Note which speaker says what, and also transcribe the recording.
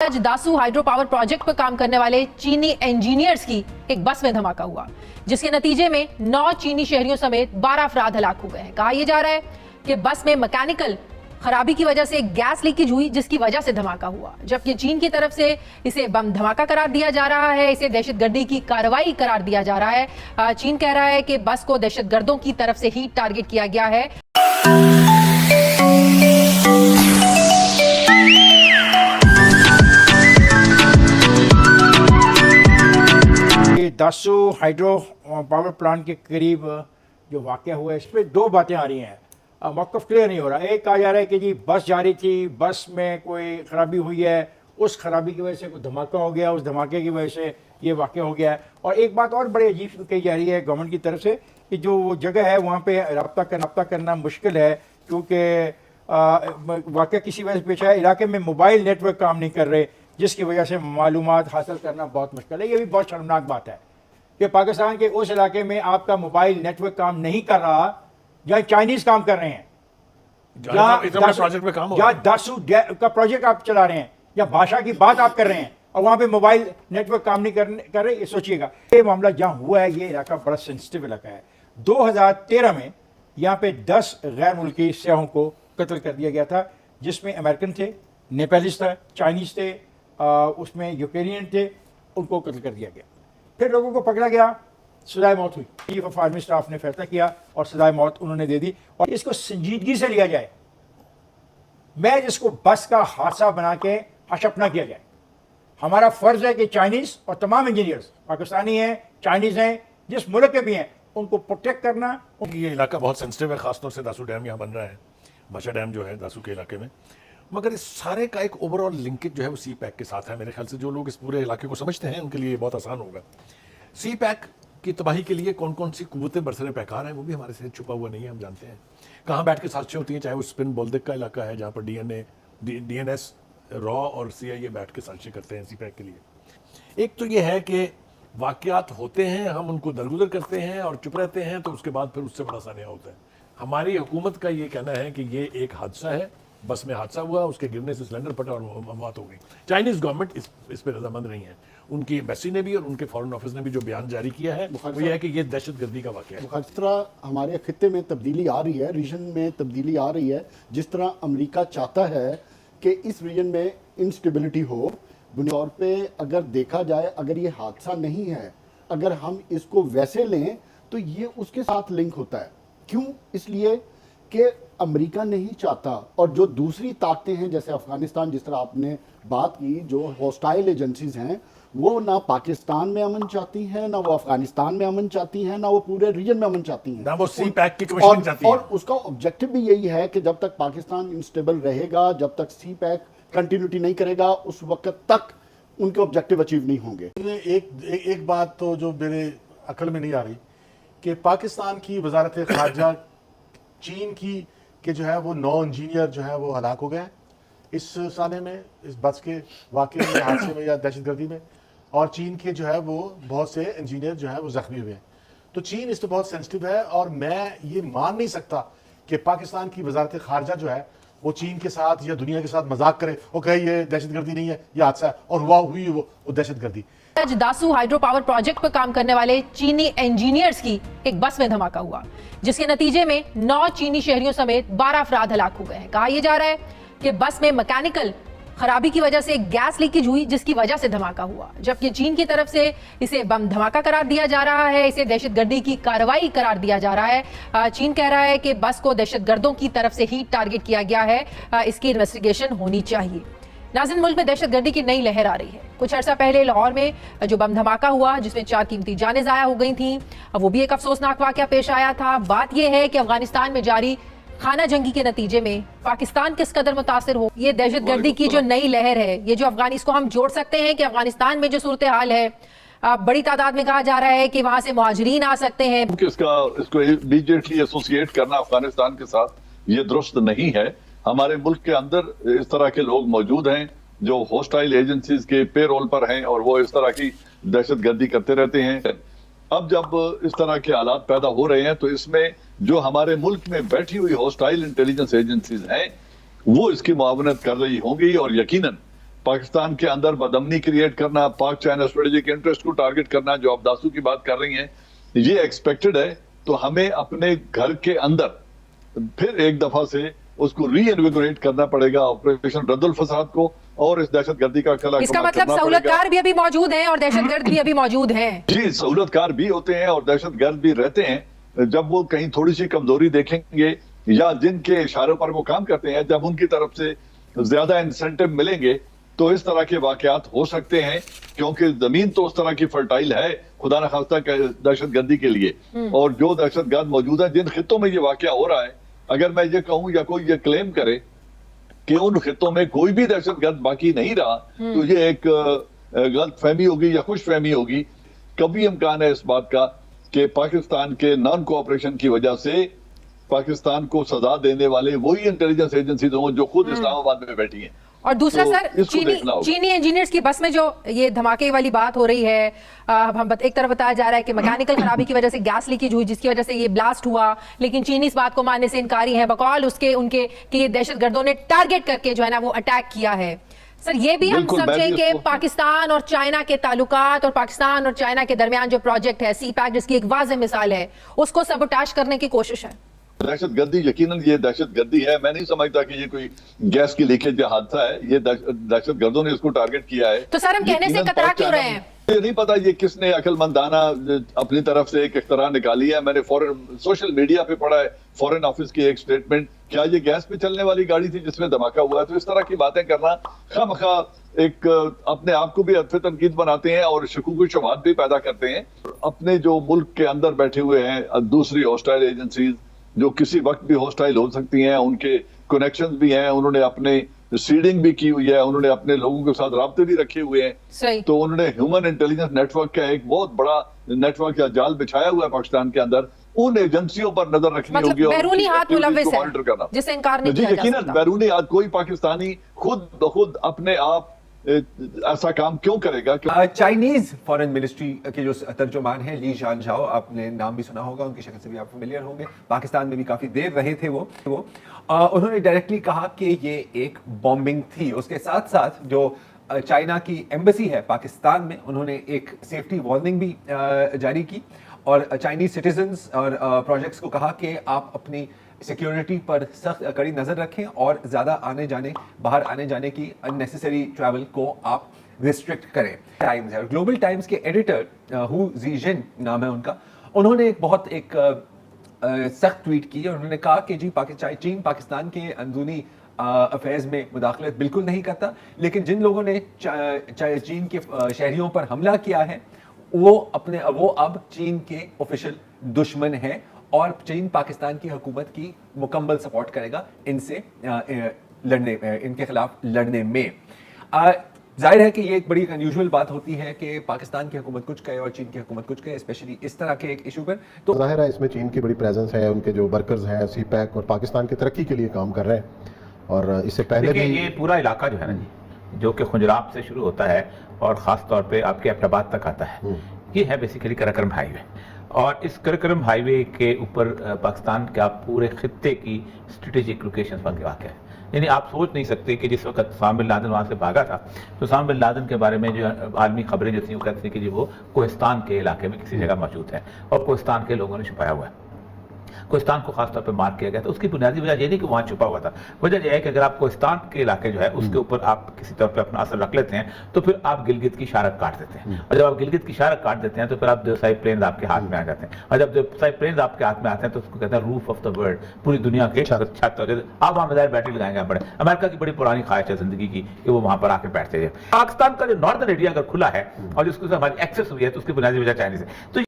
Speaker 1: आज Dasu hydro power project पर काम करने वाले चीनी इंजीनियर्स की एक बस में धमाका हुआ, जिसके नतीजे में 9 चीनी शहरियों समेत 12 अफराद हलाक हो गए हैं। कहा यह जा रहा है कि बस में मैकेनिकल खराबी की वजह से गैस लीकेज हुई, जिसकी वजह से धमाका हुआ, जबकि चीन की तरफ से इसे बम धमाका करार दिया जा रहा है। इसे दहशतगर्दी की कार्रवाई करार दिया जा रहा है। चीन कह रहा है कि बस को दहशतगर्दों की तरफ से ही टारगेट किया गया है।
Speaker 2: दासू हाइड्रो पावर प्लांट के करीब जो वाक़या हुआ है, इस पर दो बातें आ रही हैं। मौक़िफ़ क्लियर नहीं हो रहा। एक कहा जा रहा है कि जी बस जा रही थी, बस में कोई ख़राबी हुई है, उस खराबी की वजह से कोई धमाका हो गया, उस धमाके की वजह से ये वाक़या हो गया है। और एक बात और बड़ी अजीब कही जा रही है गवर्नमेंट की तरफ से कि जो वो जगह है वहाँ पे रब्ता करना मुश्किल है, क्योंकि वाक़या किसी वजह से पेश आया, इलाके में मोबाइल नेटवर्क काम नहीं कर रहे, जिसकी वजह से मालूमात हासिल करना बहुत मुश्किल है। ये भी बहुत शर्मनाक बात है कि पाकिस्तान के उस इलाके में आपका मोबाइल नेटवर्क काम नहीं कर रहा जहाँ चाइनीज काम कर रहे हैं, जहाँ दासू का प्रोजेक्ट आप चला रहे हैं, या भाषा की बात आप कर रहे हैं और वहाँ पे मोबाइल नेटवर्क काम नहीं कर रहे। ये सोचिएगा, ये मामला जहाँ हुआ है, ये इलाका बड़ा सेंसिटिव इलाका है। 2013 में यहाँ पे 10 गैर मुल्की सयाहों को कत्ल कर दिया गया था, जिसमें अमेरिकन थे, नेपालीज था, चाइनीज थे, उसमें यूक्रेनियन थे, उनको कत्ल कर दिया गया। फिर लोगों को पकड़ा गया, सजाए मौत हुई। चीफ ऑफ आर्मी स्टाफ ने फैसला किया और सजाए मौत उन्होंने दे दी। और इसको संजीदगी से लिया जाए, मैं इसको बस का हादसा बना के हशप ना किया जाए। हमारा फर्ज है कि चाइनीज और तमाम इंजीनियर्स, पाकिस्तानी हैं, चाइनीज हैं, जिस मुल्क के भी हैं, उनको प्रोटेक्ट करना।
Speaker 3: ये इलाका बहुत सेंसिटिव है, खासतौर से दासू डैम यहाँ बन रहा है, भाषा डैम जो है दासू के इलाके में। मगर इस सारे का एक ओवरऑल लिंकेज जो है वो सी पैक के साथ है। मेरे ख्याल से जो लोग इस पूरे इलाके को समझते हैं उनके लिए बहुत आसान होगा। सी पैक की तबाही के लिए कौन कौन सी कुव्वतें बरसरे पैकार हैं, वो भी हमारे से छुपा हुआ नहीं है, हम जानते हैं। कहाँ बैठ के साजिशें होती हैं, चाहे वो स्पिन बोल्दिक का इलाका है जहाँ पर DNS रॉ और CIA बैठ के साजिशें करते हैं सी पैक के लिए। एक तो ये है कि वाक़यात होते हैं, हम उनको दरगुजर करते हैं और चुप रहते हैं, तो उसके बाद फिर उससे बड़ा सानिया होता है। हमारी हुकूमत का ये कहना है कि ये एक हादसा है, बस में हादसा हुआ, उसके गिरने से सिलेंडर फटा और मौत हो गई। चाइनीज गवर्नमेंट इस पर रजामंद नहीं है। उनकी एम्बेसी ने भी और उनके फॉरेन ऑफिस ने भी जो बयान जारी किया है वो ये है कि ये दहशतगर्दी का वाक़या है।
Speaker 4: जिस तरह हमारे खित्ते में तब्दीली आ रही है, रीजन में तब्दीली आ रही है, जिस तरह अमेरिका चाहता है कि इस रीजन में इंस्टेबिलिटी हो, बुनियादी तौर पे अगर देखा जाए, अगर ये हादसा नहीं है, अगर हम इसको वैसे लें तो ये उसके साथ लिंक होता है। क्यों? इसलिए कि अमेरिका नहीं चाहता, और जो दूसरी ताकतें हैं जैसे अफगानिस्तान, जिस तरह आपने बात की, जो हॉस्टाइल एजेंसीज हैं, वो ना पाकिस्तान में अमन चाहती हैं, ना वो अफगानिस्तान में अमन चाहती हैं, ना वो पूरे रीजन में अमन चाहती हैं,
Speaker 3: ना वो सी पैक की कमीशनिंग चाहती है।
Speaker 4: और उसका ऑब्जेक्टिव भी यही है कि जब तक पाकिस्तान इंस्टेबल रहेगा, जब तक सी पैक कंटिन्यूटी नहीं करेगा, उस वक्त तक उनके ऑब्जेक्टिव अचीव नहीं होंगे।
Speaker 5: एक बात तो जो मेरे अकल में नहीं आ रही कि पाकिस्तान की वजारत खारजा चीन की कि जो है वो 9 इंजीनियर जो है वो हलाक हो गए इस साले में, इस बस के वाक़े में, हादसे में या दहशतगर्दी में, और चीन के जो है वो बहुत से इंजीनियर जो है वो जख्मी हुए हैं। तो चीन इस पर बहुत सेंसिटिव है, और मैं ये मान नहीं सकता कि पाकिस्तान की वजारत खारजा जो है वो चीन के साथ या दुनिया के साथ मजाक करे और कहे ये दहशतगर्दी नहीं है, ये हादसा है, और हुई वो दहशतगर्दी।
Speaker 1: आज दासू हाइड्रो पावर प्रोजेक्ट पर काम करने वाले चीनी इंजीनियर्स की एक बस में धमाका हुआ, जिसके नतीजे में 9 चीनी शहरियों समेत 12 अफराद हलाक हो गए हैं। कहा यह जा रहा है कि बस में मैकेनिकल खराबी की वजह से गैस लीकेज हुई, जिसकी वजह से धमाका हुआ, जबकि चीन की तरफ से इसे बम धमाका करार दिया जा रहा है। इसे दहशतगर्दी की कार्रवाई करार दिया जा रहा है। चीन कह रहा है कि बस को दहशतगर्दों की तरफ से ही टारगेट किया गया है, इसकी इन्वेस्टिगेशन होनी चाहिए। नाज़रीन, मुल्क में दहशतगर्दी की नई लहर आ रही है। कुछ अर्सा पहले लाहौर में जो बम धमाका हुआ, जिसमें 4 कीमती जानें ज़ाया हो गई थी, वो भी एक अफसोसनाक वाक़या पेश आया था। बात यह है कि अफगानिस्तान में जारी खाना जंगी के नतीजे में पाकिस्तान किस कदर मुतासिर हो। ये दहशतगर्दी की जो नई लहर है, ये जो इसको हम जोड़ सकते हैं कि अफगानिस्तान में जो सूरत हाल है, बड़ी तादाद में कहा जा रहा है कि वहां से मुहाजिरीन आ सकते हैं।
Speaker 6: इसको इमीडिएटली एसोसिएट करना अफगानिस्तान के साथ ये दुरुस्त नहीं है। हमारे मुल्क के अंदर इस तरह के लोग मौजूद हैं जो हॉस्टाइल एजेंसीज के पेरोल पर हैं और वो इस तरह की दहशतगर्दी करते रहते हैं। अब जब इस तरह के हालात पैदा हो रहे हैं तो इसमें जो हमारे मुल्क में बैठी हुई हॉस्टाइल इंटेलिजेंस एजेंसीज हैं वो इसकी मुआवनत कर रही होंगी, और यकीनन पाकिस्तान के अंदर बदमनी क्रिएट करना, पाक चाइना स्ट्रेटेजिक इंटरेस्ट को टारगेट करना, जो आप दासू की बात कर रही हैं, ये एक्सपेक्टेड है। तो हमें अपने घर के अंदर फिर एक दफा से उसको रीइन्विगोरेट करना पड़ेगा, ऑपरेशन रद्दुल फसाद को, और इस दहशतगर्दी का खिला
Speaker 1: इसका मतलब सहूलतकार भी अभी मौजूद हैं और दहशतगर्द भी अभी मौजूद हैं।
Speaker 6: जी, सहूलतकार भी होते हैं और दहशतगर्द भी रहते हैं। जब वो कहीं थोड़ी सी कमजोरी देखेंगे या जिनके इशारों पर वो काम करते हैं, जब उनकी तरफ से ज्यादा इंसेंटिव मिलेंगे तो इस तरह के वाकयात हो सकते हैं, क्योंकि जमीन तो उस तरह की फर्टाइल है खुदा न खास्ता दहशतगर्दी के लिए। और जो दहशतगर्द मौजूद है, जिन खितों में ये वाकया हो रहा है, अगर मैं ये कहूं या कोई ये क्लेम करे कि उन खितों में कोई भी दहशतगर्द बाकी नहीं रहा, तो ये एक गलत फहमी होगी या खुश फहमी होगी। कभी इम्कान है इस बात का कि पाकिस्तान के नॉन कोऑपरेशन की वजह से पाकिस्तान को सजा देने वाले वही इंटेलिजेंस एजेंसीज हों जो खुद इस्लामाबाद में बैठी हैं।
Speaker 1: और दूसरा
Speaker 6: तो
Speaker 1: सर,
Speaker 6: इसको देखना होगा।
Speaker 1: चीनी इंजीनियर्स की बस में जो ये धमाके वाली बात हो रही है, एक तरफ बताया जा रहा है कि मैकेनिकल खराबी की वजह से गैस लीकेज हुई, जिसकी वजह से ये ब्लास्ट हुआ, लेकिन चीनी इस बात को मानने से इनकारी है, बकौल उसके उनके कि ये दहशतगर्दों ने टारगेट करके जो है ना वो अटैक किया है। सर, ये भी हम
Speaker 6: बिल्कुल, मैं
Speaker 1: समझें
Speaker 6: भी
Speaker 1: कि
Speaker 6: इसको-
Speaker 1: पाकिस्तान और चाइना के ताल्लुकात और पाकिस्तान और चाइना के दरमियान जो प्रोजेक्ट है CPEC, जिसकी एक वाज़ेह मिसाल है, उसको सबोटाश करने की कोशिश है।
Speaker 6: दहशतगर्दी यकीनन ये दहशतगर्दी है। मैं नहीं समझता कि ये कोई गैस की लीकेज या हादसा है। ये दहशतगर्दों ने इसको टारगेट किया है।
Speaker 1: तो सर, हम कहने से
Speaker 6: यकीनन
Speaker 1: कतरा
Speaker 6: पाक
Speaker 1: क्यों रहे
Speaker 6: चाइना-
Speaker 1: हैं?
Speaker 6: मुझे नहीं पता ये किसने अक्लमंदाना अपनी तरफ से एक इख्तरा निकाली है। मैंने फॉरेन सोशल मीडिया पे पढ़ा है, फॉरेन ऑफिस की एक स्टेटमेंट, क्या ये गैस पे चलने वाली गाड़ी थी जिसमें धमाका हुआ है? तो इस तरह की बातें करना खामखा एक अपने आप को भी हदफ तनकीद बनाते हैं और शकूक शुबहात भी पैदा करते हैं। अपने जो मुल्क के अंदर बैठे हुए हैं दूसरी हॉस्टाइल एजेंसीज जो किसी वक्त भी हॉस्टाइल हो सकती हैं, उनके कनेक्शंस भी हैं, उन्होंने अपने सीडिंग भी की हुई है, उन्होंने अपने लोगों के साथ राब्ते भी रखे हुए हैं।
Speaker 1: सही।
Speaker 6: तो उन्होंने ह्यूमन इंटेलिजेंस नेटवर्क का एक बहुत बड़ा नेटवर्क या जाल बिछाया हुआ है पाकिस्तान के अंदर। उन एजेंसियों पर नजर रखनी
Speaker 1: मतलब
Speaker 6: होगी और
Speaker 1: बैरूनी
Speaker 6: उनकी
Speaker 1: हाथ
Speaker 6: activities
Speaker 1: मुलव्विस
Speaker 6: को
Speaker 1: है,
Speaker 6: मॉनिटर करना।
Speaker 1: जिसे इनकार नहीं
Speaker 6: जी,
Speaker 1: किया जा
Speaker 6: यकीनन
Speaker 1: सकता।
Speaker 6: बैरूनी हाथ कोई पाकिस्तानी खुद ब खुद अपने आप ऐसा काम क्यों करेगा?
Speaker 7: चाइनीज फॉरेन मिनिस्ट्री के जो तर्जुमान हैं ली जानझाओ, आपने नाम भी सुना होगा, उनकी शक्ल से भी आप फेमिलियर होंगे, पाकिस्तान में भी काफी देर रहे थे वो उन्होंने डायरेक्टली कहा कि ये एक बॉम्बिंग थी। उसके साथ साथ जो चाइना की एम्बेसी है पाकिस्तान में, उन्होंने एक सेफ्टी वार्निंग भी जारी की और चाइनीज सिटीजन्स और प्रोजेक्ट्स को कहा कि आप अपनी सिक्योरिटी पर सख्त कड़ी नजर रखें और ज्यादा बाहर आने जाने की अननेसेसरी ट्रैवल को आप रिस्ट्रिक्ट करें। टाइम्स है, ग्लोबल टाइम्स के एडिटर हु जीजिन नाम है उनका, उन्होंने एक सख्त ट्वीट की और उन्होंने कहा कि जी चीन पाकिस्तान के अंदरूनी अफेयर्स में मुदाखलत बिल्कुल नहीं करता, लेकिन जिन लोगों ने चीन के शहरियों पर हमला किया है वो अब चीन के ऑफिशियल दुश्मन हैं और चीन पाकिस्तान की हुकूमत की मुकम्मल सपोर्ट करेगा इनके खिलाफ लड़ने में। जाहिर है कि ये एक बड़ी अनयूजुअल बात होती है कि पाकिस्तान की हुकूमत कुछ कहे और चीन की हुकूमत कुछ कहे, स्पेशली इस तरह के एक इशू पर।
Speaker 8: तो जाहिर है इसमें चीन की बड़ी प्रेजेंस है, उनके जो वर्कर्स हैं CPEC और पाकिस्तान की तरक्की के लिए काम कर रहे हैं। और इससे पहले भी
Speaker 9: ये पूरा इलाका जो है ना जी, जो कि खुंजराब से शुरू होता है और ख़ास तौर पे आपके अहमदाबाद तक आता है, ये है बेसिकली कराक्रम हाईवे। और इस कराक्रम हाईवे के ऊपर पाकिस्तान का पूरे खित्ते की स्ट्रेटेजिक लोकेशन पर वाक़ है। यानी आप सोच नहीं सकते कि जिस वक्त उसामा बिन लादेन वहाँ से भागा था, तो उसामा बिन लादेन के बारे में जो आलमी खबरें जो थी वो कहती थी कि जी वो कोहिस्तान के इलाके में किसी जगह मौजूद है और कोहिस्तान के लोगों ने छुपाया हुआ है। कोहिस्तान को खासतौर पर मार किया गया था। उसकी बुनियादी वजह यह नहीं कि वहाँ छुपा हुआ था, वजह यह है कि अगर आप कोहिस्तान के इलाके जो है उसके ऊपर आप किसी तौर पर अपना असर रख लेते हैं तो फिर आप गिलगित की शारक काट देते हैं, और जब आप गिलगित की शारक काट देते हैं तो फिर आप देवसाई प्लेन्स आपके हाथ में आ जाते हैं, और जब देवसाई प्लेन्स आपके हाथ में आते हैं तो उसको कहते हैं रूफ ऑफ द वर्ल्ड, पूरी दुनिया के छत हो जाते। आप वहाँ मिसाइल बैटरी लगाएंगे बड़े। अमेरिका की बड़ी पुरानी ख्वाहिश है जिंदगी की कि वो वहाँ पर आके बैठते हैं। पाकिस्तान का जो नॉर्दर्न एरिया अगर खुला है और जिसको हमारी एक्सेस हुई है तो उसकी बुनियादी वजह चाइनीज है। तो